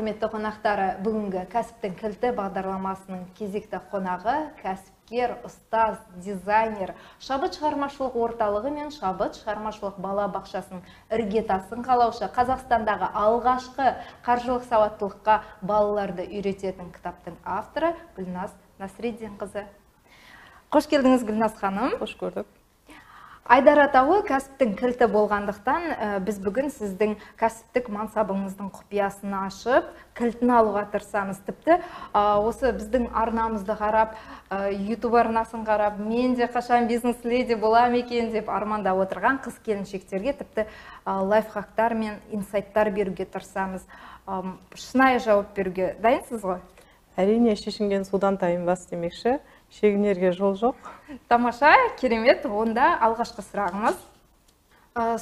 құрметті қонақтары, бүгінгі кәсіптің кілті бағдарламасының кезекті қонағы кәсіпкер, ұстаз, дизайнер, шабыт шығармашылық орталығы мен шабыт шығармашылық бала бақшасының іргетасын қалаушы, Қазақстандағы алғашқы қаржылық сауаттылыққа балаларды үйрететін кітаптың авторы Гүлназ Насреддинқызы. Қош келдіңіз, Гүлназ ханым. Қош көрдік. Айдар атауы кәсіптің кілті болғандықтан, біз бүгін сіздің кәсіптік мансабыңыздың құпиясын ашып, кілтін алуға тырысамыз. Тіпті осы біздің арнамызды қарап, YouTube арнасын қарап, мен де қашан бизнес-леди болам екен деп арманда отырған қыз келіншектерге тіпті лайфхактар мен инсайттар беруге тырысамыз. Шынайы жауап беруге дайынсыз ғой? Әрине, шешінген судан тайынбас демекші. Шегінерге жол жоқ. Тамаша, керемет. Онда алғашқы сұрағымыз.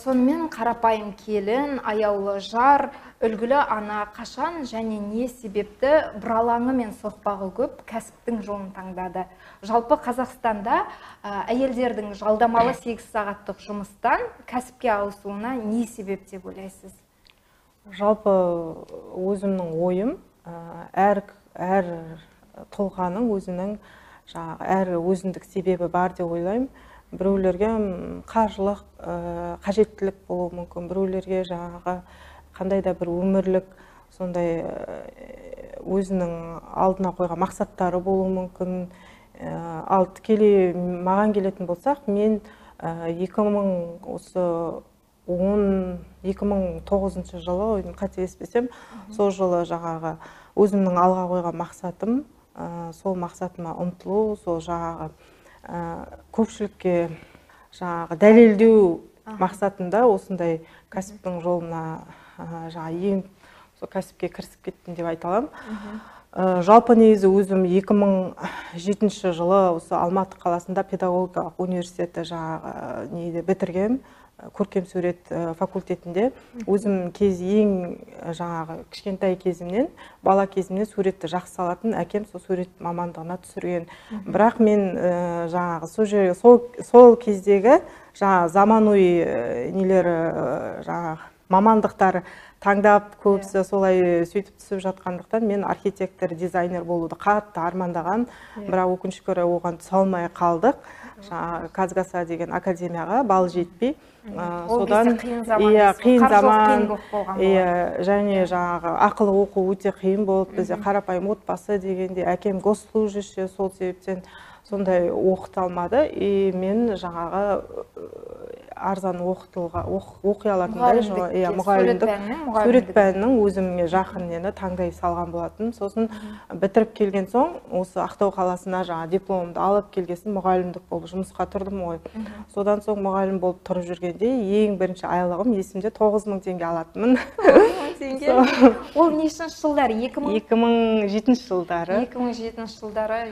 Сонымен қарапайым келін, аяулы жар, үлгілі ана қашан және не себепті бұралаңы мен соқпағы көп кәсіптің жолын таңдады? Жалпы Қазақстанда әйелдердің жалдамалы 8 сағаттық жұмыстан кәсіпке ауысуына не себеп деп ойлайсыз? Жалпы өзімнің ойым, әр тұлғаның өзінің әр өзіндік себебі бар деп ойлаймын. Біреулерге қаржылық қажеттілік болуы мүмкін, біреулерге қандай да бір өмірлік сондай өзінің алдына қойған мақсаттары болуы мүмкін. Ал тікелей маған келетін болсақ, мен 2009 жылы, қателеспесем, сол жылы өзімнің алға қойған мақсатым, сол мақсатыма ұмтылу, сол көпшілікке дәлелдеу мақсатында осындай кәсіптің жолына сол кәсіпке кірісіп кеттім деп айта аламын. Жалпы негізі өзім 2007 жылы осы Алматы қаласында педагогикалық университеті бітіргем, көркем сурет факультетінде. Өзім ең кішкентай кезімнен, бала кезімнен суретті жақсы салатын, әкем сол сурет мамандығына түсірген. Бірақ мен сол кездегі заманауи мамандықтар таңдап, көбісі солай сөйтіп түсіп жатқандықтан, мен архитектор, дизайнер болуды қатты армандаған, бірақ өкінішке орай оған түсе алмай қалдық. Казгаса деген академияға балы жетпей. Содан қиын заман, және ақылы оқу өте қиын болды. Бізде қарапайым отбасы дегенде, әкем госслужащий, сол себептен сондай оқыта алмады. Мен арзан оқи алатындай сурет пәнінің өзіме жақын таңдай салған болатын. Сосын бітіріп келген соң, осы Ақтау қаласына дипломымды алып келгесін мұғалімдік болып жұмысқа тұрдым ғой. Содан соң мұғалім болып тұрып жүргенде, ең бірінші айлығым есімде 9000 теңге алатынмын. Ол нешінші жылдары? 2007 жылдары. 2007 жылдары,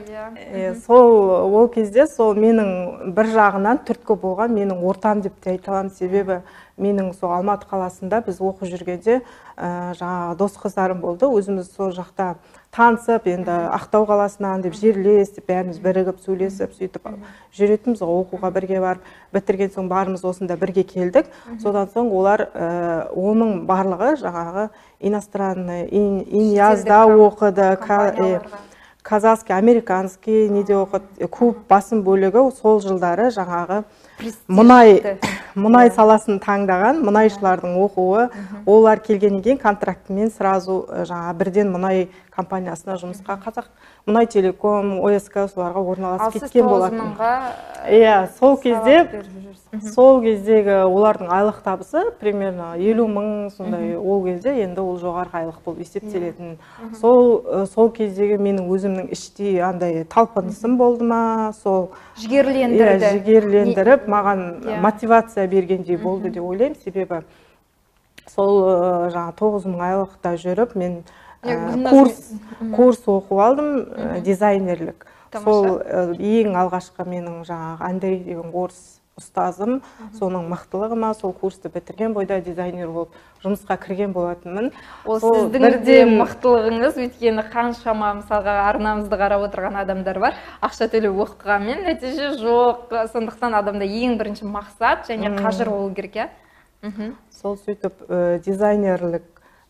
Ол кезде менің бір жағынан түрткі болған менің ортам деп те айта аламын. Себебі менің сол Алматы қаласында біз оқып жүргенде дос қыздарым болды. Өзіміз сол жақта танысып, енді Ақтау қаласынан деп жерлес, бәріміз бірігіп сөйлесіп, сөйтіп жүретінбіз, оқуға бірге барып, бітірген соң барымыз осында бірге келдік. Содан соң олар оның барлығы иностранный, иньязда оқыды, казахский, американский неде оқыды. Көп басым бөлігі сол жылдары мұнай саласын таңдаған, мұнайшылардың оқуы. Олар келгеннен кейін контрактымен сразу бірден мұнай компаниясына жұмысқа қазақ мұнай телеком, ОСК соларға орналасып кеткен болатын. Сол кездегі олардың айлық табысы примерно 50 мың, сондай ол кезде енді ол жоғарғы айлық болып есептелетін. Сол кездегі менің өзімнің іштей андай талпынысым болды ма, сол жігерлендіріп, маған мотивация бергендей болды деп ойлаймын. Себебі сол 9000 айлықта жүріп, мен курс оқу алдым, дизайнерлік. Сол ең алғашқы менің Андрей деген орыс ұстазым, соның мықтылығыма, сол курсты бітірген бойда дизайнер болып жұмысқа кірген болатынмын. Сіздің де мықтылығыңыз, өйткені қаншама мысалға арнамызды қарап отырған адамдар бар, ақша төлеп оқығанмен нәтиже жоқ. Сондықтан адамда ең бірінші мақсат және қажыр болу керек. Сол сөйтіп дизайнерлік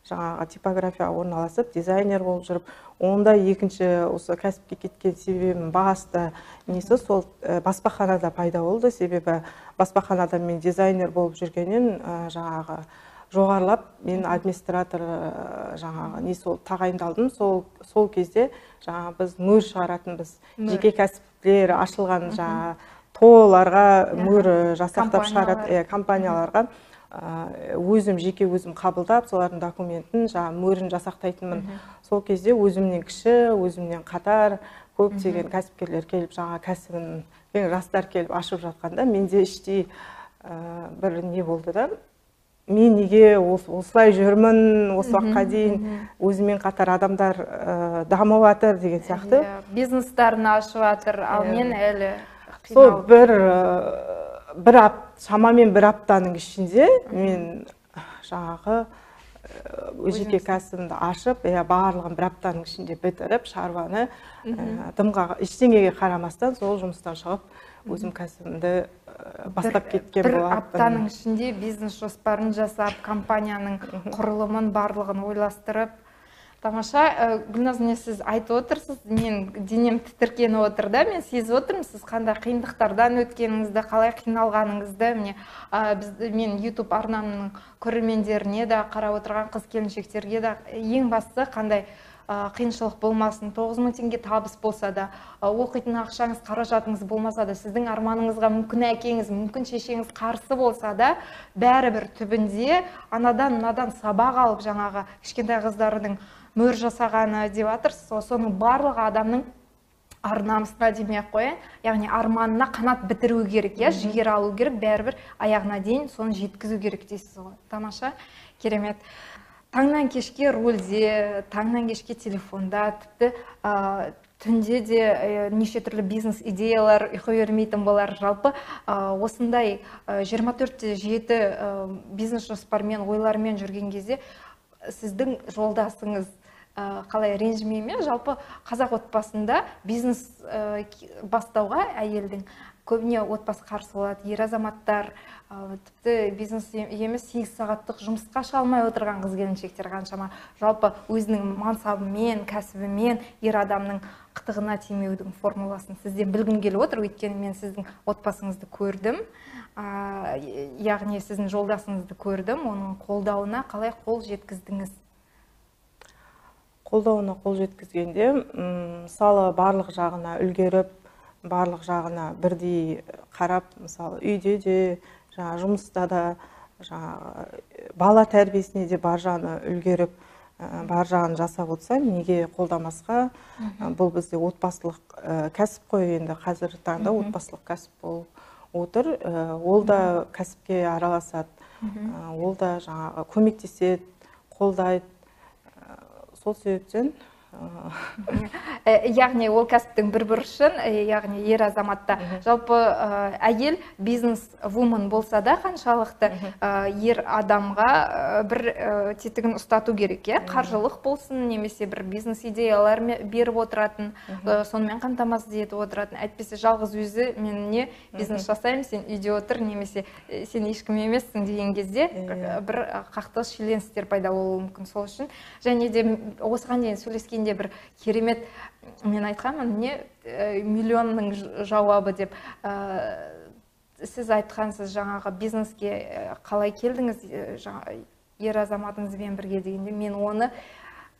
жаңағы типографияға орналасып дизайнер болып жүріп, онда екінші осы кәсіпке кеткен себебім басты несі сол баспаханада пайда болды. Себебі баспаханада мен дизайнер болып жүргеннен жаңағы жоғарылап мен администратор жаңағы не сол тағайындалдым. Сол кезде жаңағы біз мөр шығаратынбыз. Жеке кәсіптер ашылған жаңағы тооларға мөр жасақтап шығаратын компанияларға өзім жеке өзім қабылдап, солардың документін жаңағы мөрін жасақтайтынмын. Сол кезде өзімнен кіші, өзімнен қатар көптеген кәсіпкерлер келіп жаңа кәсібін жастар келіп ашып жатқанда менде іштей бір не болды да, мен неге осылай жүрмін, осы уақытқа дейін өзімен қатар адамдар дамып жатыр деген сияқты. Бизнестарын ашып жатыр, ал мен әлі сол шамамен бір аптаның ішінде мен жаңағы жеке кәсібімді ашып, барлығын бір аптаның ішінде бітіріп, шаруаны дымға ештеңеге қарамастан сол жұмыстан шығып, өзім кәсібімді бастап кеткен болатын. Бір аптаның ішінде бизнес жоспарын жасап, компанияның құрылымын барлығын ойластырып. Тамаша, Гүлназ, сіз айтып отырсыз, мен денем тітіркеніп отыр да, мен сезіп отырмын, сіз қандай қиындықтардан өткеніңізді, қалай қиналғаныңызды. Мен YouTube арнамның көрермендеріне де, қарап отырған қыз-келіншектерге де ең бастысы қандай қиыншылық болмасын, 9000 теңге табыс болса да, оқитын ақшаңыз, қаражатыңыз болмаса да, сіздің арманыңызға мүмкін әкеңіз, мүмкін шешеңіз қарсы болса да, бәрібір түбінде анадан сабақ алып, жаңағы кішкентай қыздардың мөр жасағаны деп жатырсыз, соның барлығы адамның ар-намысына демей-ақ қояйын, яғни арманына қанат бітіру керек, жігер алу керек, бәрібір аяғына дейін соны жеткізу керек дейсіз ғой. Тамаша, керемет. Таңнан кешке рөлде, таңнан кешке телефонда, тіпті түнде де неше түрлі бизнес идеялар ұйқы бермейтін болар. Жалпы осындай 24/7 бизнес жоспармен, ойлармен жүрген кезде сіздің жолдасыңыз қалай ренжімей ме? Жалпы қазақ отбасында бизнес бастауға әйелдің көбіне отбасы қарсы болады. Ер азаматтар, тіпті бизнес емес 8 сағаттық жұмысқа шыға алмай отырған қыз-келіншектер қаншама. Жалпы өзінің мансабымен, кәсібімен ер адамның қытығына тимеудің формуласын сізден білгім келіп отыр. Өйткені мен сіздің отбасыңызды көрдім, яғни сіздің жолдасыңызды көрдім, оның қолдауына қалай қол жеткіздіңіз? Қолдауына қол жеткізгенде, мысалы барлық жағына үлгеріп, барлық жағына бірдей қарап, мысалы үйде де, жұмыста да, бала тәрбиесіне де бар жағына үлгеріп, бар жағын жасап отырса, неге қолдамасқа? Бұл бізде отбасылық кәсіп қой, енді қазіргі таңда отбасылық кәсіп болып отыр. Ол да кәсіпке араласады, ол да көмектеседі, қолдайды. Сол себептен яғни ол кәсіптің бір бұрышын, яғни ер азаматта жалпы әйел бизнес-вумен болса да қаншалықты ер адамға бір тетігін ұстату керек, қаржылық болсын, немесе бір бизнес идеялар беріп отыратын, сонымен қамтамасыз етіп отыратын. Әйтпесе жалғыз өзі мен не бизнес жасаймын, сен үйде отыр, немесе сен ешкім емессің деген кезде бір қақтығыс шиеленістер пайда болуы мүмкін. Сол үшін және де осыған дейін сөйлескенде бір керемет мен айтқанмын, миллионның жауабы деп. Сіз айтқансыз жаңағы бизнеске қалай келдіңіз ер азаматыңызбен бірге дегенде, мен оны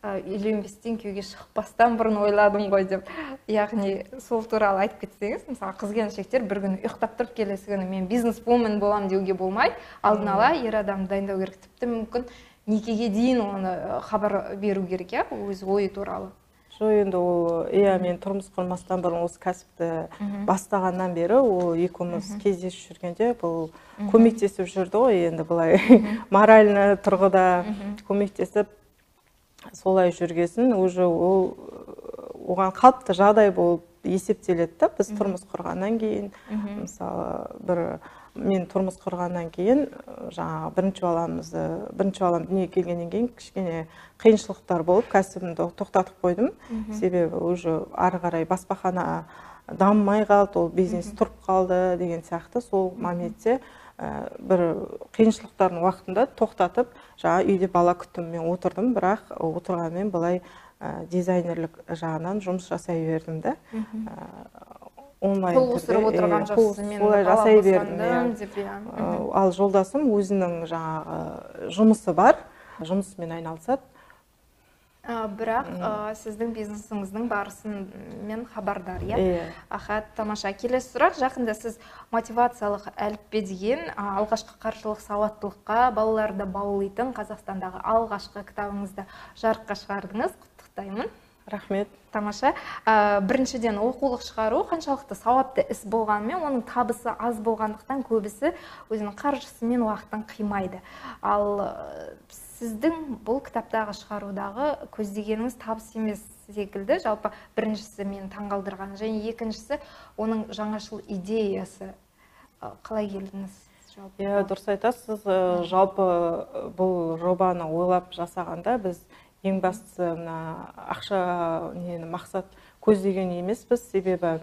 үйленбестен күйеуге шықпастан бұрын ойладым ғой деп. Яғни сол туралы айтып кетсеңіз, мысалы қыз-келіншектер бір күні ұйықтап тұрып келесі күні мен бизнес-вумен боламын деуге болмайды. Алдын ала ер адамды дайындау керек, тіпті мүмкін некеге дейін оны хабар беру керек, өз ойы туралы. Енді ол, мен тұрмыс құрмастан бұрын осы кәсіпті бастағаннан бері, ол екеуміз кездесіп жүргенде, бұл көмектесіп жүрді ғой, енді былай моральны тұрғыда көмектесіп солай жүргесін, уже ол оған қалыпты жағдай болып есептеледі. Біз тұрмыс құрғаннан кейін, мысалы, мен тұрмыс құрғаннан кейін, бірінші балам дүниеге келгеннен кейін кішкене қиыншылықтар болып, кәсібімді тоқтатып қойдым. Себебі уже ары қарай баспахана дамымай қалды, ол бизнес тұрып қалды деген сияқты. Сол моментте бір қиыншылықтардың уақытында тоқтатып, жаңа үйде бала күттім, мен отырдым, бірақ отырғанмен былай дизайнерлік жағынан жұмыс жасай бердім да. Онлайн қол қусырып отырған жоқсыз, мен жасай бердім. Ал жолдасым өзінің жаңағы жұмысы бар, жұмысымен айналысады. Бірақ сіздің бизнесіңіздің барысымен хабардар, иә? Аха, тамаша. Келесі сұрақ, жақында сіз мотивациялық әліппе деген алғашқы қаржылық сауаттылыққа балаларды баулитын Қазақстандағы алғашқы кітабыңызды жарыққа шығардыңыз. Құттықтаймын. Рахмет. Тамаша. Біріншіден, оқулық шығару қаншалықты сауапты іс болғанымен, оның табысы аз болғандықтан көбісі өзінің қаржысымен уақытын қимайды. Ал сіздің бұл кітаптағы шығарудағы көздегеніңіз табыс емес секілді. Жалпы біріншісі мені таңғалдырған, және екіншісі оның жаңашыл идеясы. Қалай келдіңіз? Дұрыс айтасыз. Жалпы бұл жобаны ойлап жасағанда біз ең бастысы ақша мақсат көздеген емеспіз, себебі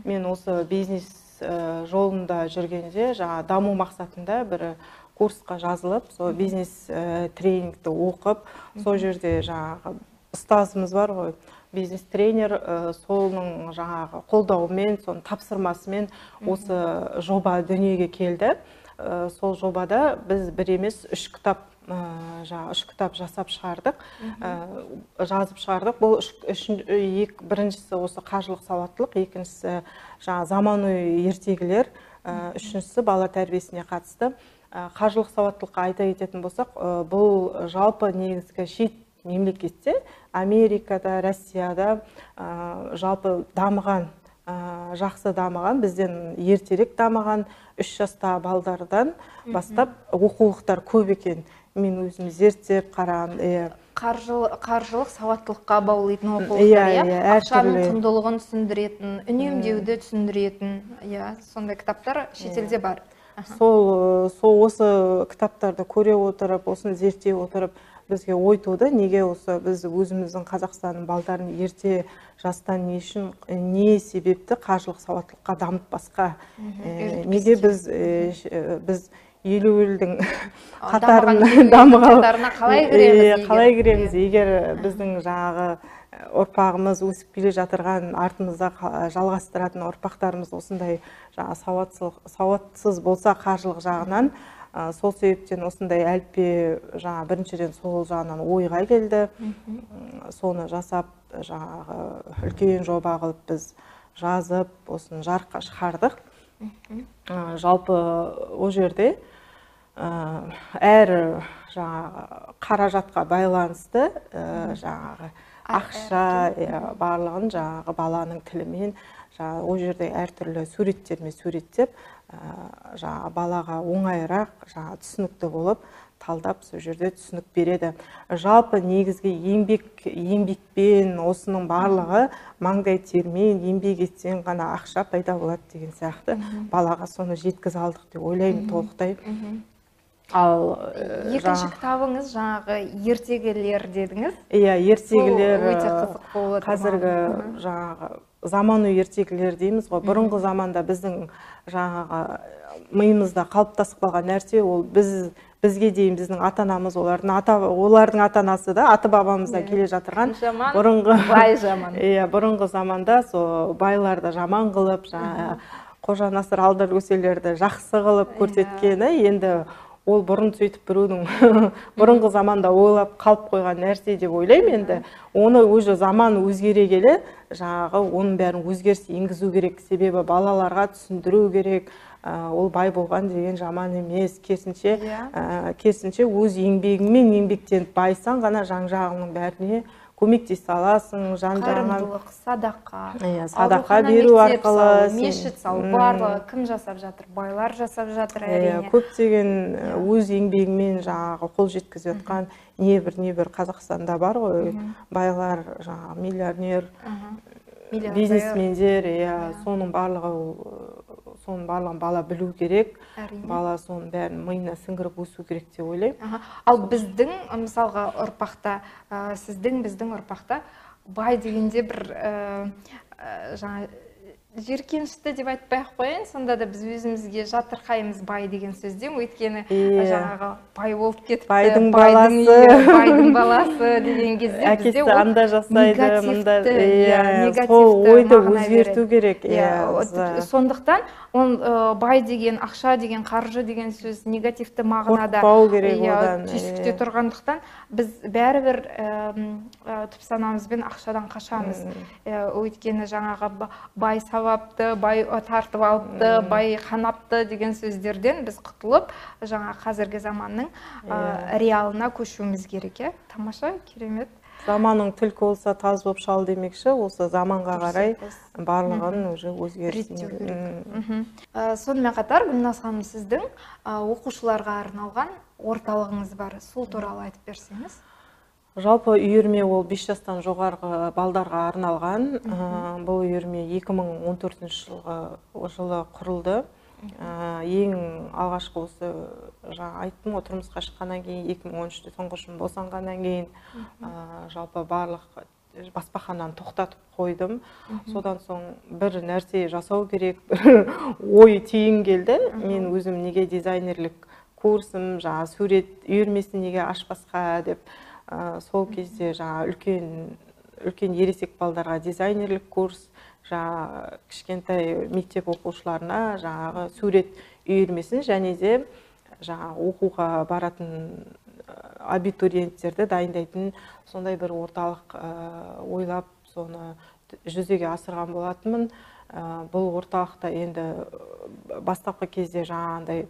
мен осы бизнес жолында жүргенде жаңа даму мақсатында бір курсқа жазылып, сол бизнес тренингті оқып, сол жерде жаңағы ұстазымыз бар ғой, бизнес тренер, соның жаңағы қолдауымен, соның тапсырмасымен осы жоба дүниеге келді. Сол жобада біз бір емес 3 кітап жасап шығардық, жазып шығардық. Бұл біріншісі осы қаржылық сауаттылық, екіншісі заманауи ертегілер, үшіншісі бала тәрбиесіне қатысты. Қаржылық сауаттылыққа айта кететін болсақ, бұл жалпы негізгі шет мемлекетте, Америкада, Россияда жалпы дамыған, жақсы дамыған, бізден ертерек дамыған 3 жаста балдардан бастап оқулықтар көп екен. Мен өзім зерттеп қараған. Қаржылық сауаттылыққа баулитын оқулықтар, ақшаның құндылығын түсіндіретін, үнемдеуді түсіндіретін, сондай кітаптар шетелде бар. Сол осы кітаптарды көре отырып, осыны зерттей отырып, бізге ой туды, неге осы біз өзіміздің Қазақстанның балдарын ерте жастан не себепті қаржылық сауаттылыққа дамытпасқа, неге біз елу елдің қатарына дамыған қалай кіреміз, егер біздің жаңағы ұрпағымыз өсіп келе жатырған, артымызда жалғастыратын ұрпақтарымыз осындай сауатсыз болса қаржылық жағынан, сол себептен осындай әліппе біріншіден сол жағынан ойға келді. Соны жасап, үлкен жоба қылып біз жазып, осыны жарыққа шығардық. Жалпы ол жерде әр қаражатқа байланысты ақша барлығын баланың тілімен ол жерде әртүрлі суреттермен суреттеп, балаға оңайырақ, түсінікті болып, талдап, сол жерде түсінік береді. Жалпы негізгі еңбекпен осының барлығы маңдай термен еңбек етсең ғана ақша пайда болады деген сияқты. Балаға соны жеткізе алдық деп ойлаймын толықтай. Ал екінші кітабыңыз жаңағы ертегілер дедіңіз? Иә, ертегілер өте қызық болды. Қазіргі жаңағы заманауи ертегілер дейміз ғой. Бұрынғы заманда біздің жаңағы миымызда қалыптасып қалған нәрсе, ол бізге дейін біздің ата-анамыз, олардың ата-анасы да ата бабамыздан келе жатырған бұрынғы заманда сол байларды жаман қылып, Қожа Насыр Алдар Көселерді жақсы қылып көрсеткені, енді ол бұрын сөйтіп біреудің бұрынғы заманда ойлап қалып қойған нәрсе деп ойлаймын. Енді оны өзі заман өзгере келе, оның бәрін өзгеріс енгізу керек, себебі балаларға түсіндіру керек. Ол бай болған деген жаман емес, керісінше өз еңбегіңмен еңбектеніп байсаң ғана жан-жағыңның бәріне көмектесе аласың, қайырымдылық, садақа беру арқылы, мешіт салу, барлығы кім жасап жатыр? Байлар жасап жатыр, әрине. Көптеген өз еңбегімен қол жеткізіп жатқан небір Қазақстанда бар ғой, байлар, миллионер, бизнесмендер, соның барлығын бала білу керек, бала соның бәрін миына сіңіріп өсу керек деп ойлаймын. Ал біздің, мысалға, ұрпақта, біздің ұрпақта бай дегенде бір Жиіркенішті деп айтпай-ақ қояйын, сонда да біз өзімізге жатырқаймыз бай деген сөзден, өйткені жаңағы бай болып кетіпті, байдың баласы деген кезде әкесі анда жасайды, мында негативті ойды өзгерту керек. Сондықтан бай деген, ақша деген, қаржы деген сөз негативті мағынада қорықпау керек одан. түйсікте тұрғандықтан біз бәрібір түп санамызбен ақшадан қашамыз. Өйткені жаңағы бай сабапты, бай тартып алыпты, бай қанапты деген сөздерден біз құтылып, жаңа қазіргі заманның реалына көшуіміз керек. Тамаша, керемет. Заманың түлкі болса таз боп шал демекші, осы заманға қарай барлығын уже өзгерту. Сонымен қатар, Гүлназ ханым, сіздің оқушыларға арналған орталығыңыз бар. Сол туралы айтып берсеңіз. Жалпы үйірме ол 5 жастан жоғарғы балдарға арналған. Бұл үйірме 2014 жылы құрылды. Ең алғашқы осы айттым ғой, тұрмысқа шыққаннан кейін 2013-те тұңғышым босанғаннан кейін жалпы барлық баспахананы тоқтатып қойдым. Содан соң бір нәрсе жасау керек, ой түйін келді. Мен өзім неге дизайнерлік курсым, сурет үйірмесін неге ашпасқа деп, сол кезде үлкен ересек балдарға дизайнерлік курс, кішкентай мектеп оқушыларына сурет үйірмесін, және де оқуға баратын абитуриенттерді дайындайтын сондай бір орталық ойлап, соны жүзеге асырған болатынмын. Бұл орталықта енді бастапқы кезде жаңағындай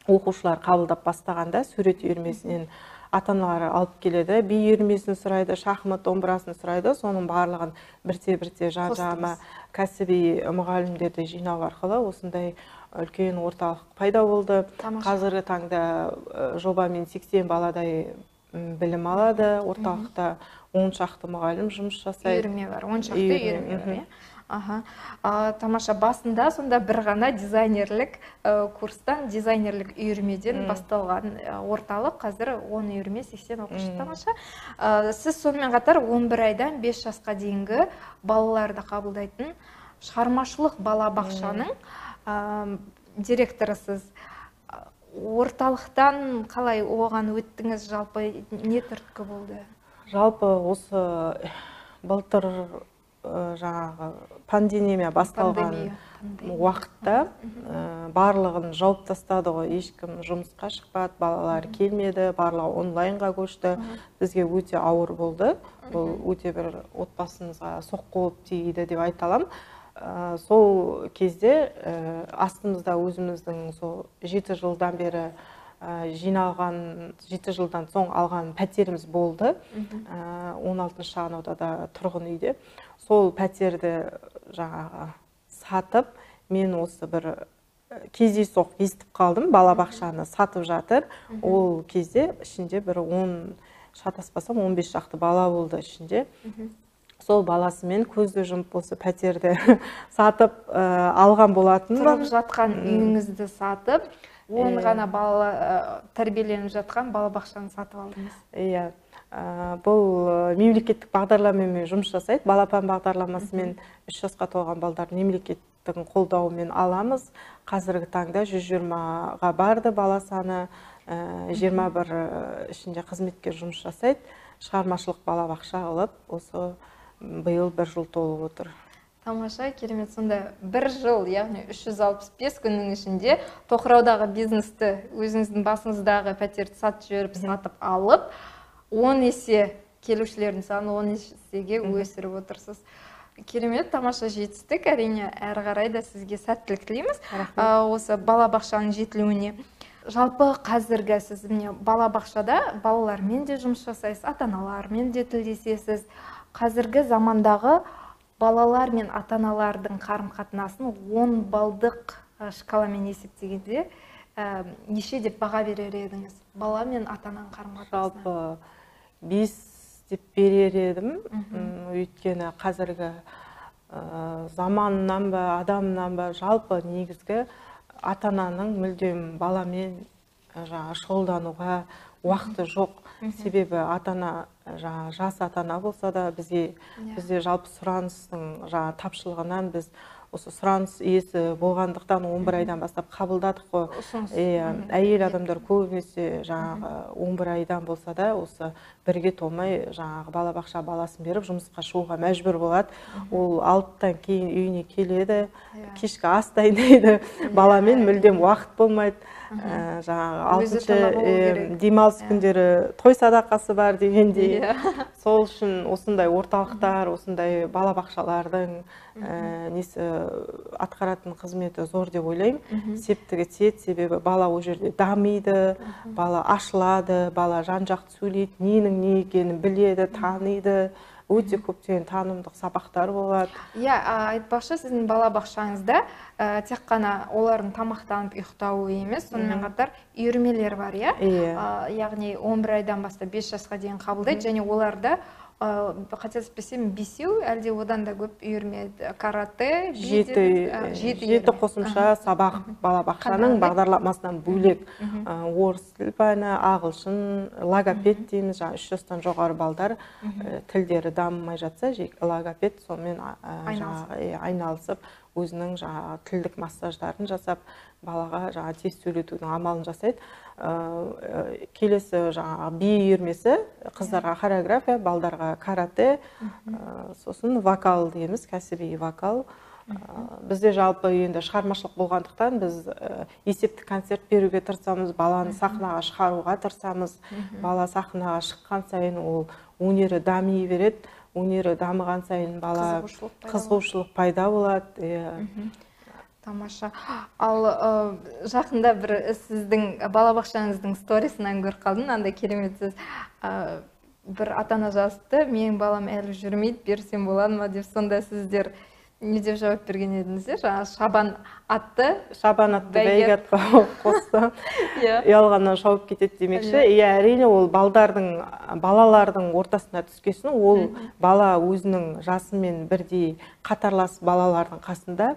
оқушылар қабылдап бастағанда сурет үйірмесінен ата-аналары алып келеді, би үйірмесін сұрайды, шахмат домбырасын сұрайды. Соның барлығын бірте-бірте жан-жағыма кәсіби мұғалімдерді жинау арқылы осындай үлкен орталық пайда болды. Қазіргі таңда жобамен 80 баладай білім алады. Орталықта 10 шақты мұғалім жұмыс жасайды. Үйірме бар, 10 шақты үйірме бар. Тамаша, басында сонда бір ғана дизайнерлік курстан, дизайнерлік үйірмеден басталған орталық, қазір 10 үйірме, 80 оқушы. Тамаша, сіз сонымен қатар 11 айдан 5 жасқа дейінгі балаларды қабылдайтын шығармашылық балабақшаның директорысыз. Орталықтан қалай оған өттіңіз, жалпы не түрткі болды? Жалпы осы былтыр жаңағы пандемия басталған уақытта барлығын жауып тастады ғой, ешкім жұмысқа шықпады, балалар келмеді, барлығы онлайнға көшті. Бізге өте ауыр болды. Бұл өте бір отбасымызға соққы болып тиді деп айта аламын. Сол кезде астымызда өзіміздің 7 жылдан бері жиналған, 7 жылдан соң алған пәтеріміз болды. 16 шағын ауданда тұрғын үйде. Сол пәтерді жаңағы сатып, мен осы бір кездейсоқ естіп қалдым, балабақшаны сатып жатыр. Ол кезде ішінде бір 10, шатаспасам 15 шақты бала болды ішінде. Сол баласымен көзді жұмып осы пәтерді сатып алған болатын. Тұрып жатқан үйіңізді сатып, 10 ғана бала тәрбиеленіп жатқан балабақшаны сатып алдыңыз. Иә. Бұл мемлекеттік бағдарламамен жұмыс жасайды. Балапан бағдарламасымен 3 жасқа толған балдар мемлекеттің қолдауымен аламыз. Қазіргі таңда 120-ға барды бала саны, 21 ішінде қызметкер жұмыс жасайды. Шығармашылық балабақша алып, осы биыл 1 жыл толып отыр. Тамаша, керемет. Сонда 1 жыл, яғни 365 күннің ішінде тоқыраудағы бизнесті, өзіңіздің басыңыздағы пәтерді сатып жіберіп, сатып алып, 10 есе келушілердің саны 10 есеге өсіріп отырсыз. Керемет, тамаша жетістік. Әрине, әрі қарай да сізге сәттілік тілейміз осы балабақшаның жетілуіне. Жалпы қазіргі сіз балабақшада балалармен де жұмыс жасайсыз, ата-аналармен де тілдесесіз. Қазіргі замандағы балалар мен ата-аналардың қарым-қатынасын 10 балдық шкаламен есептегенде неше деп баға берер едіңіз? Бала мен ата-ананың қарым-қатынасына? Жалпы 5 деп берер едім. Өйткені қазіргі заманнан ба, адамнан ба, жалпы негізгі ата-ананың мүлдем баламен шұғылдануға уақыты жоқ. Себебі ата-ана, жас ата-ана болса да, бізде жалпы сұраныстың тапшылығынан біз осы сұраныс иесі болғандықтан 11 айдан бастап қабылдадық қой. Әйел адамдар көбінесе жаңағы 11 айдан болса да осы бірге толмай жаңағы балабақша баласын беріп жұмысқа шығуға мәжбүр болады. Ол 6-тан кейін үйіне келеді, кешкі ас дайындайды, баламен мүлдем уақыт болмайды. Жаңағы 6-шы демалыс күндері той садақасы бар дегендей. Сол үшін осындай орталықтар, осындай балабақшалардың несі атқаратын қызметі зор деп ойлаймын. Септігі тиеді, себебі бала ол жерде дамиды, бала ашылады, бала жан-жақты сөйлейді, ненің не екенін біледі, таниды. Өте көптеген танымдық сабақтар болады. Айтпақшы, сіздің балабақшаңызда тек қана олардың тамақтанып ұйықтауы емес, сонымен қатар үйірмелер бар, яғни 11 айдан бастап 5 жасқа дейін қабылдайды, және оларда қателеспесем 5 әлде одан да көп үйірме, карате, 7 қосымша сабақ балабақшаның бағдарламасынан бөлек. Орыс тіл пәні, ағылшын, логопед дейміз, 3 жастан жоғары балдар тілдері дамымай жатса, логопед сонымен айналысып, өзінің тілдік массаждарын жасап, балаға тез сөйлетудің амалын жасайды. Келесі би үйірмесі, қыздарға хореография, балдарға карате, сосын вокал дейміз, кәсіби вокал. Бізде жалпы енді шығармашылық болғандықтан біз есепті концерт беруге тырысамыз, баланы сахнаға шығаруға тырысамыз. Бала сахнаға шыққан сайын ол өнері дами береді. Өнері дамыған сайын бала қызығушылық пайда болады. Тамаша. Ал жақында бір сіздің балабақшаңыздың сторисынан көріп қалдым, андай кереметсіз бір ата-ана жазыпты, менің балам әлі жүрмейді, берсем болады ма деп. Сонда сіздер не деп жауап берген едіңіздер? Шабан атты бәйгатқа қосты, ұялғаннан шауып кетеді демекші. Әрине ол балалардың ортасына түскесін, ол бала өзінің жасымен бірдей қатарлас балалардың қасында.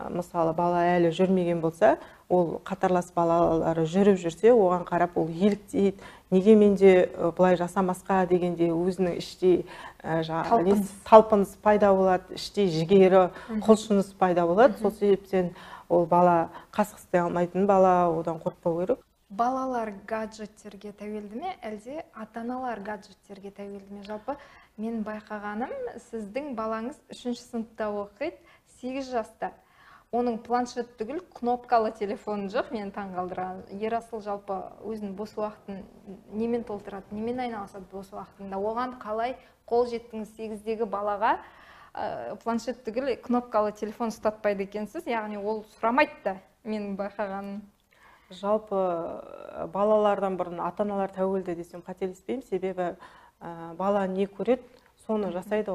Мысалы, бала әлі жүрмеген болса, ол қатарлас балалары жүріп жүрсе, оған қарап ол еліктейді. Неге менде бұлай жасамасқа дегенде өзінің іштей талпыныс пайда болады, іштей жігері, құлшыныс пайда болады. Сол себептен ол бала қасықстай алмайтын бала, одан қорықпау керек. Балалар гаджеттерге тәуелді ме, әлде ата-аналар гаджеттерге тәуелді ме? Жалпы мен байқағаным, сіздің балаңыз 3-ші сыныпта оқиды, 8 жаста. Оның планшет түгіл, кнопкалы телефоны жоқ, мен таңғалдырған. Ерасыл жалпы өзінің бос уақытын немен толтырады, немен айналысады бос уақытында? Оған қалай қол жеттіңіз? 8-дегі балаға планшет түгіл, кнопкалы телефон ұстатпайды екенсіз, яғни ол сұрамайды да, менің байқағаным. Жалпы балалардан бұрын ата-аналар тәуелді десем қателеспеймін, себебі бала не көреді, соны жасайды.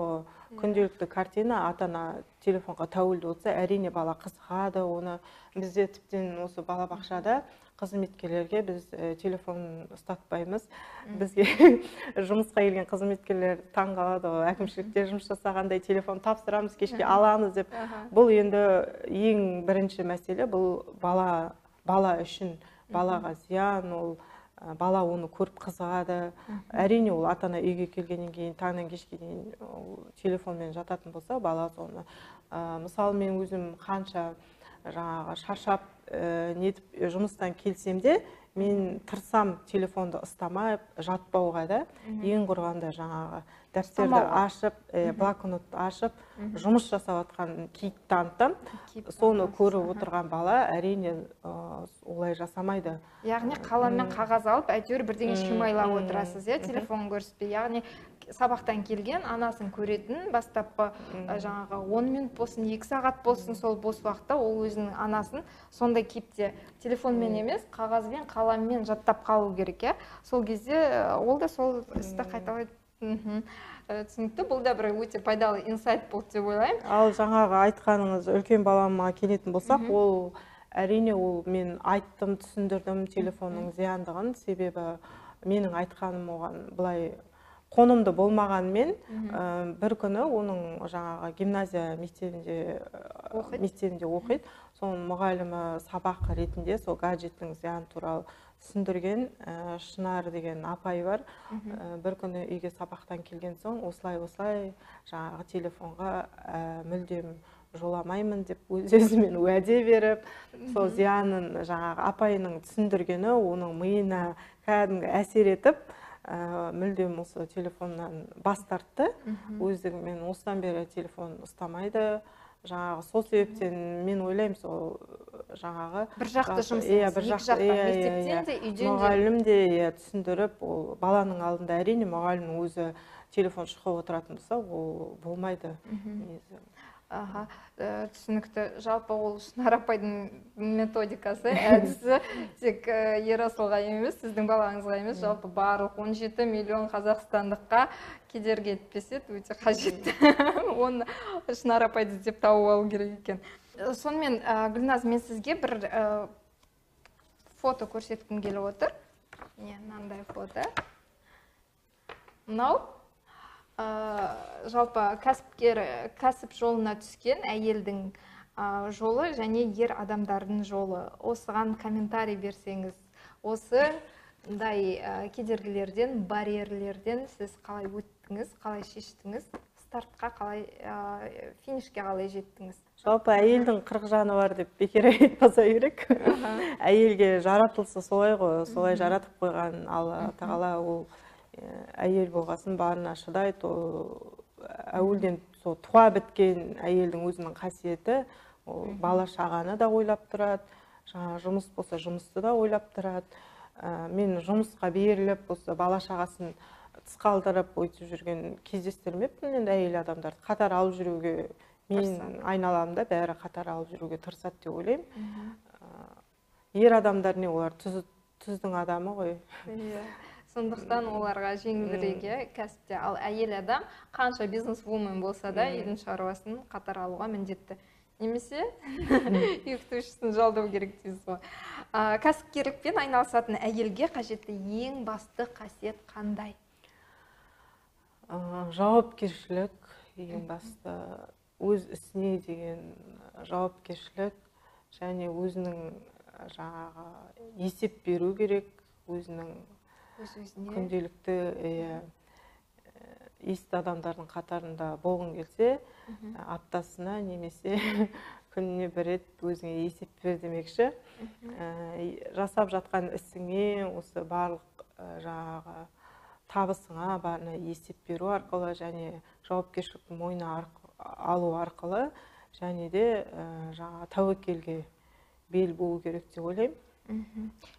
Күнделікті картина, ата-ана телефонға тәуелді болса, әрине бала қызығады. Оны бізде тіптен осы балабақшада қызметкерлерге біз телефон ұстатпаймыз. Бізге жұмысқа келген қызметкерлер таңғалады, әкімшілікте жұмыс жасағандай телефон тапсырамыз, кешке аламыз деп. Бұл енді ең бірінші мәселе, бұл бала үшін, балаға зиян, ол бала оны көріп қызығады. Әрине ол ата-ана үйге келгеннен кейін, таңнан кешке дейін телефонмен жататын болса, бала соны. Мысалы, мен өзім қанша шаршап жұмыстан келсем де, мен тырысам телефонды ұстамай жатпауға да, ең құрғанда жаңағы дәрістерді ашып, блокнотты ашып, жұмыс жасап жатқан кейіп танытам. Соны көріп отырған бала әрине олай жасамайды. Яғни қаламмен қағаз алып, әйтеуір бірдеңе шимайлап отырасыз, телефон көрсетпей. Яғни сабақтан келген анасын көретін, бастапқы жаңағы 10 минут болсын, 2 сағат болсын, сол бос уақытта ол өзінің анасын сондай кейіпте телефонмен емес, қағазбен, қаламмен жаттап қалу керек. Сол кезде ол да сол істі қайталайды. Түсінікті, бұл да бір өте пайдалы инсайт болды деп ойлаймын. Ал жаңағы айтқаныңыз үлкен балама келетін болсақ, ол әрине ол мен айттым, түсіндірдім телефонның зияндығын, себебі менің айтқаным оған былай қонымды болмағанмен, бір күні оның жаңағы гимназия мектебінде оқиды. Соның мұғалімі сабақ ретінде сол гаджеттің зиян туралы түсіндірген. Шынар деген апай бар. Бір күні үйге сабақтан келген соң осылай жаңағы телефонға мүлдем жоламаймын деп өзімен уәде беріп, сол зиянын жаңағы апайының түсіндіргені оның миына кәдімгі әсер етіп, мүлдем осы телефоннан бас тартты. Өздігімен осыдан бері телефон ұстамайды. Жаңағы сол себептен мен ойлаймын, сол жаңағы бір жақты жұмысыңыз, екі жақта, мектептен де, үйден де. Мұғалім де түсіндіріп, ол баланың алдында әрине мұғалімнің өзі телефон шұқып отыратын болса, ол болмайды. Түсінікті. Жалпы ол Шынар апайдың методикасы, әдісі тек Ерасылға емес, сіздің балаңызға емес, жалпы барлық 17 миллион қазақстандыққа кедергі етпесе, өте қажетті. Оны Шынар апайды деп тауып алу керек екен. Сонымен, Гүлназ, мен сізге бір фото көрсеткім келіп отыр. Мынандай фото. Мынау жалпы кәсіп жолына түскен әйелдің жолы және ер адамдардың жолы. Осыған комментарий берсеңіз, осындай кедергілерден, барьерлерден сіз қалай өттіңіз, қалай шештіңіз, стартқа қалай, финишке қалай жеттіңіз? Жалпы әйелдің 40 жаны бар деп бекер айтпаса керек. Әйелге жаратылысы солай ғой, солай жаратып қойған Алла тағала, ол әйел болғасын барына шыдайды. Әуелден туа біткен әйелдің өзінің қасиеті, бала шағаны да ойлап тұрады, жұмыс болса жұмысты да ойлап тұрады. Мен жұмысқа беріліп, бала шағасын тыс қалдырып өйтіп жүрген кездестірмеппін. Енді әйел адамдарды қатар алып жүруге, мен айналамда бәрі қатар алып жүруге тырысады деп ойлаймын. Ер адамдар не, олар тұздың адамы ғой. Сондықтан оларға жеңілдірек кәсіпте. Ал әйел адам қанша бизнес-вумен болса да, үйдің шаруасын қатар алуға міндетті. Немесе үйретушісін жалдау керек дейсіз ғой. Кәсіпкерлікпен айналысатын әйелге қажетті ең басты қасиет қандай? Жауапкершілік, ең басты. Өз ісіне деген жауапкершілік, және өзінің жаңағы есеп беру керек, өзінің күнделікті есті адамдардың қатарында болғың келсе, аптасына немесе күніне бір рет өзіңе есеп бер демекші. Жасап жатқан ісіңе, осы барлық жаңағы табысыңа барына есеп беру арқылы және жауапкершілікті мойнына алу арқылы, және де жаңағы тәуекелге бел болу керек деп ойлаймын.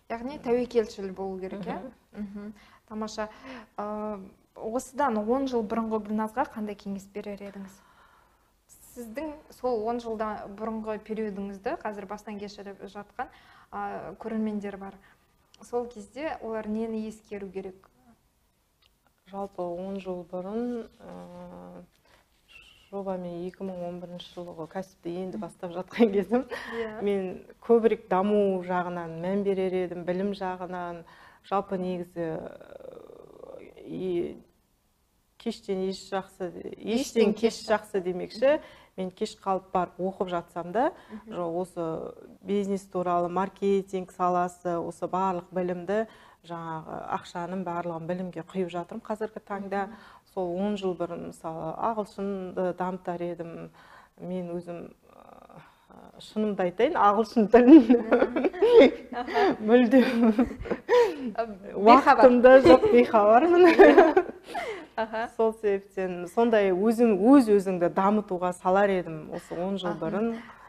Яғни тәуекелшіл болу керек, Тамаша. Осыдан 10 жыл бұрынғы Гүлназға қандай кеңес берер едіңіз? Сіздің сол 10 жылда бұрынғы периодыңызды қазір бастан кешіріп жатқан көрермендер бар. Сол кезде олар нені ескеру керек? Жалпы 10 жыл бұрын жобамен 2011 жылғы кәсіпті енді бастап жатқан кезім. Мен көбірек даму жағынан мән берер едім, білім жағынан. Жалпы негізі кештен ештен кеш жақсы демекші. Мен кеш қалып барып оқып жатсам да, осы бизнес туралы, маркетинг саласы, осы барлық білімді, жаңағы ақшаның барлығын білімге құйып жатырмын қазіргі таңда. Сол 10 жыл бұрын, мысалы, ағылшынды дамытар едім. Мен өзім шынымды айтайын, ағылшын тілін мүлдем уақытымда жоқ, бейхабармын. Сол себептен сондай өз өзіңді дамытуға салар едім осы 10 жыл бұрын.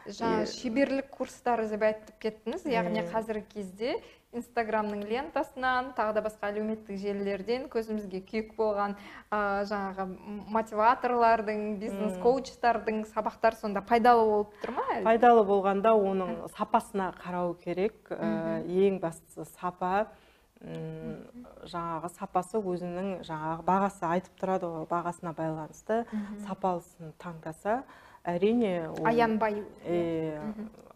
Шеберлік курстары деп айтып кеттіңіз, яғни қазіргі кезде Инстаграмның лентасынан, тағы да басқа әлеуметтік желілерден көзімізге күйік болған жаңағы мотиваторлардың, бизнес-коучтардың сабақтар сонда пайдалы болып тұр ма? Пайдалы болғанда оның сапасына қарау керек. Ең бастысы сапа. Жаңағы сапасы өзінің жаңағы бағасы айтып тұрады, бағасына байланысты сапалысын таңдаса, әрине аянбай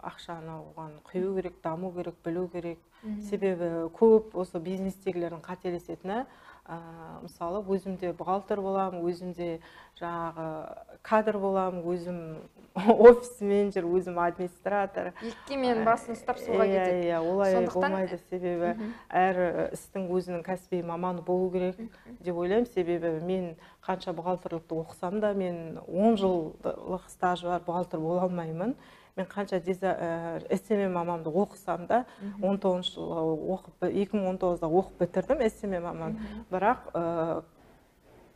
ақшаны оған құю керек, даму керек, білу керек. Себебі көп осы бизнестегілердің қателесетіні, мысалы өзімде бухгалтер боламын, өзімде жаңағы кадр боламын, өзім офис менеджер, өзім администратор. Екке мен басын ұстап суға кетеді. Иә, олай болмайды, себебі әр істің өзінің кәсіби маманы болу керек деп ойлаймын. Себебі мен қанша бухгалтерлікті оқысам да, мен 10 жылдық стажы бар бухгалтер бола алмаймын. Мен қанша SMM мамамды оқысам да, 2019-да оқып бітірдім SMM мамам. Бірақ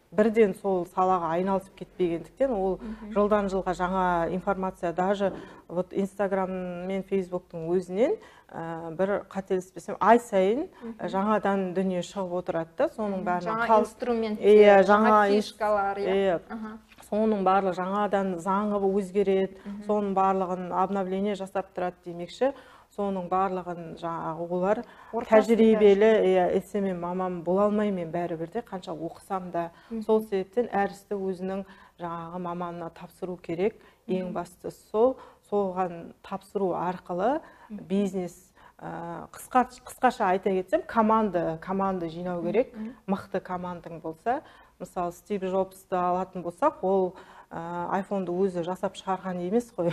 бірден сол салаға айналысып кетпегендіктен, ол жылдан жылға жаңа информация, даже вот Инстаграм мен Фейсбуктың өзінен бір қателеспесем ай сайын жаңадан дүние шығып отырады да, соның бәрін жаңа инструменттер, жаңа фишкалар, соның барлығы жаңадан заңы өзгереді, соның барлығын обновление жасап тұрады демекші. Соның барлығын жаңағы олар тәжірибелі SMM мамам бола алмаймын бәрібір де, қанша оқысам да. Сол себептен әр істі өзінің жаңағы маманына тапсыру керек. Ең бастысы соған тапсыру арқылы бизнес, қысқаша айта кетсем, команда жинау керек. Мықты командаң болса, мысалы Стив Джобсты алатын болсақ, ол айфонды өзі жасап шығарған емес қой.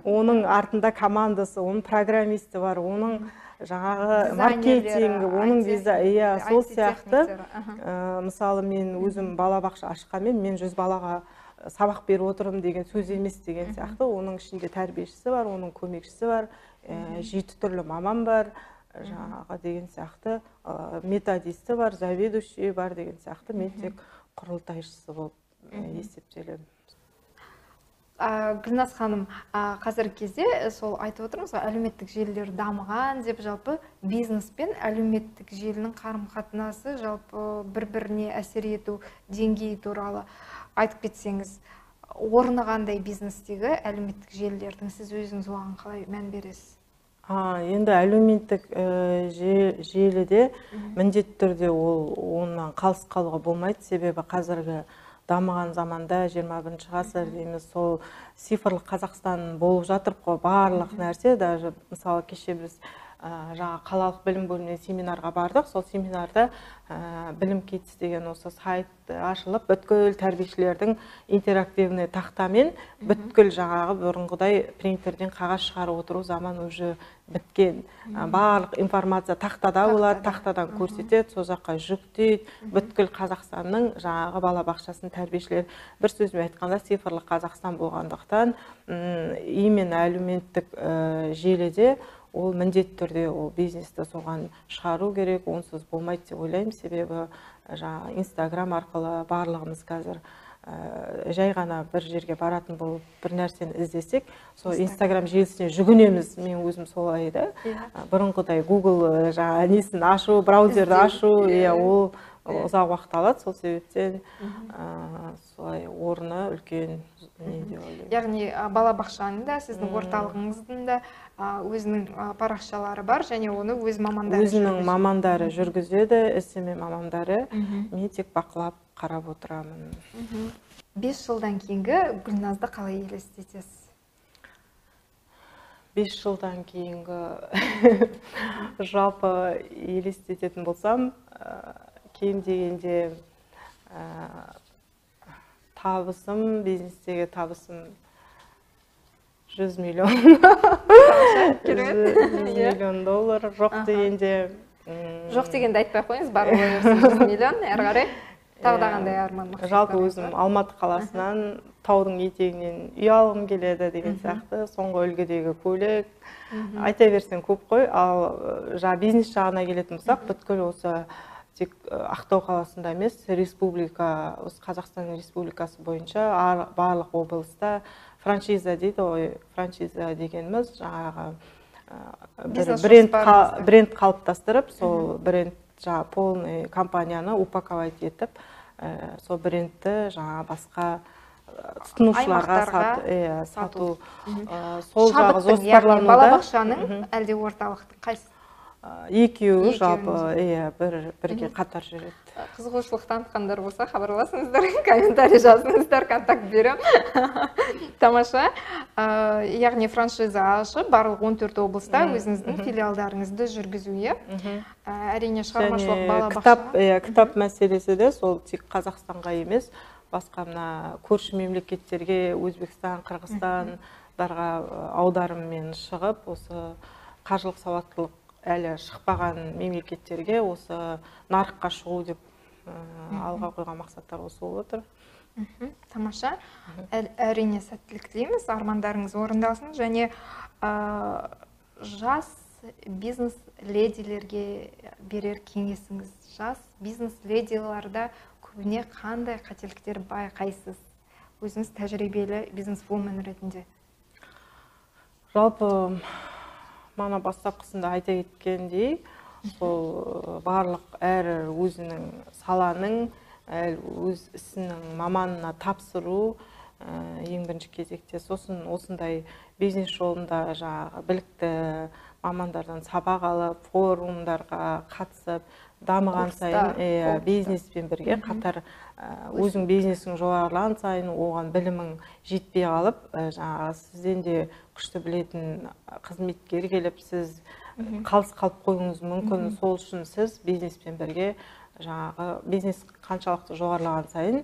Оның артында командасы, оның программисті бар, оның жаңағы маркетингі, оның сол сияқты. Мысалы мен өзім балабақша ашқанмен, мен 100 балаға сабақ беріп отырмын деген сөз емес деген сияқты. Оның ішінде тәрбиешісі бар, оның көмекшісі бар, 7 түрлі маман бар, жаңағы деген сияқты, методисті бар, заведующий бар деген сияқты. Мен тек құрылтайшысы болып есептелемін. Гүлназ ханым, қазіргі кезде сол айтып отырмыз ғой, әлеуметтік желілер дамыған деп, жалпы бизнес пен әлеуметтік желінің қарым-қатынасы, жалпы бір-біріне әсер ету деңгейі туралы айтып кетсеңіз, орны қандай бизнестегі әлеуметтік желілердің, сіз өзіңіз оған қалай мән бересіз? Енді әлеуметтік желіде міндетті түрде онан қалыс қалуға болмайды, себебі қазіргі дамыған заманда 21-ші ғасыр дейміз, сол цифрлық Қазақстан болып жатыр қой, барлық нәрсе. Даже мысалы кеше біз жаңа қалалық білім бөлімінен семинарға бардық. Сол семинарда білім кетіс деген осы сайт ашылып, бүткіл тәрбиешілердің интерактивный тақтамен бүткіл жаңағы бұрынғыдай принтерден қағаз шығарып отыру заман уже біткен. Барлық информация тақтада болады, тақтадан көрсетеді, сол жаққа жүктейді. Бүткіл Қазақстанның жаңағы балабақшасын тәрбиешілер, бір сөзбен айтқанда цифрлық Қазақстан болғандықтан, именно әлеуметтік желіде ол міндетті түрде ол бизнесті соған шығару керек, онсыз болмайды деп ойлаймын. Себебі Инстаграм арқылы барлығымыз қазір жай ғана бір жерге баратын болып бір нәрсені іздесек, сол Инстаграм желісіне жүгінеміз. Мен өзім солай да. Бұрынғыдай Google несін ашу, браузерді ашу, ол ұзақ уақыт алады. Сол себептен солай орны үлкен не деп ойлаймын. Яғни балабақшаның да, сіздің орталығыңыздың да өзінің парақшалары бар, және оны өз мамандары өзінің мамандары жүргізеді, SMM мамандары. Мен тек бақылап қарап отырамын. 5 жылдан кейінгі Гүлназды қалай елестетесіз? 5 жылдан кейінгі жалпы елестететін болсам, кем дегенде табысым, бизнестегі табысым 100 миллион. 100 миллион доллар. Жоқ дегенде... Жоқ дегенде айтпай қойыңыз, бар олай 100 миллион, әрі қарай тағы қандай арман мақсат? Жалпы өзім Алматы қаласынан таудың етегінен үй алғым келеді деген сияқты, соңғы үлгідегі көлік. Айта берсең көп қой, ал бизнес жағына келетін болсақ, бүткіл осы тек Ақтау қаласында емес, республика, Қазақстан Республикасы бойынша барлық облыста франшиза дейді ғой, франшиза дегеніміз жаңағы бренд қалыптастырып, сол бренд полный компанияны упаковать етіп, сол брендті басқа тұтынушыларға сату. Сол жағы жоспарлануда. Балабақшаның әлде орталықтың қайсы? екеуі жалпы бірге қатар жүреді. Қызығушылық танытқандар болса, хабарласыңыздар, комментарий жазыңыздар, контакт берем. Тамаша. Яғни франшиза ашып, барлық 14 облыста өзіңіздің филиалдарыңызды жүргізуге. Әрине шығармашылық балабақша. Кітап мәселесі де сол тек Қазақстанға емес, басқа мына көрші мемлекеттерге, Өзбекстан, Қырғызстандарға аударыммен шығып, осы қаржылық сауаттылық әлі шықпаған мемлекеттерге осы нарыққа шығу деп алға қойған мақсаттар осы болып отыр. Тамаша. Әрине сәттілік тілейміз, армандарыңыз орындалсын, және жас бизнес ледилерге берер кеңесіңіз. Жас бизнес ледиларда көбіне қандай қателіктер байқайсыз? Өзіңіз тәжірибелі бизнес-вумен ретінде. Жалпы мана бастапқысында айта кеткендей, сол барлық әр өзінің саланың, өз ісінің маманына тапсыру ең бірінші кезекте. Сосын осындай бизнес жолында білікті мамандардан сабақ алып, форумдарға қатысып, дамыған сайын бизнеспен бірге қатар өзің бизнесің жоғарылаған сайын оған білімің жетпей қалып, сізден де күшті білетін қызметкер келіп, сіз қалыс қалып қойыңыз мүмкін. Сол үшін сіз бизнеспен бірге бизнес қаншалықты жоғарылаған сайын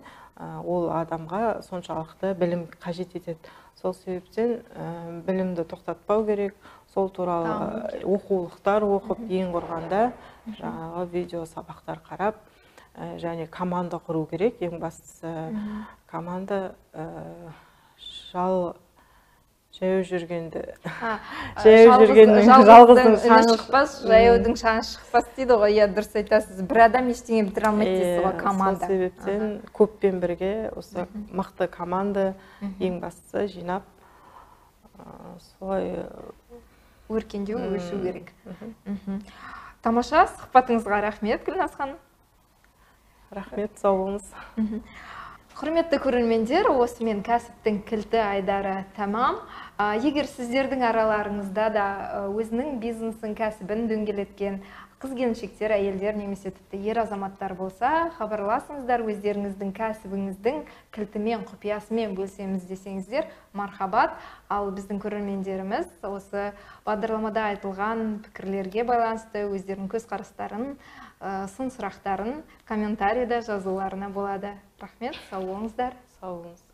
ол адамға соншалықты білім қажет етеді. Сол себептен білімді тоқтатпау керек. Сол туралы оқулықтар оқып, ең құрғанда видео сабақтар қарап, және команда құру керек. Ең бастысы команда жаяу жүргенді жалғыздың шаңы шықпас, жаяудың шаңы шықпас дейді ғой. Дұрыс айтасыз. Бір адам ештеңе бітіре алмайды дейсіз ғой, команда. Сол себептен көппен бірге осы мықты команда ең бастысы жинап, солай өркендеу, өсу керек. Тамаша, сұхбатыңызға рахмет, Гүлназ ханым. Рахмет, сау болыңыз. Құрметті көрермендер, осымен кәсіптің кілті айдары тамам. Егер сіздердің араларыңызда да өзінің бизнесін, кәсібін дөңгелеткен қыз-келіншектер, әйелдер немесе тіпті ер азаматтар болса, хабарласыңыздар, өздеріңіздің кәсібіңіздің кілтімен, құпиясымен бөлсеміз десеңіздер, мархабат. Ал біздің көрермендеріміз осы бағдарламада айтылған пікірлерге байланысты өздерінің көзқарастарын, сын сұрақтарын комментарийда жазуларына болады. Рахмет, сау болыңыздар. Сау болыңыз.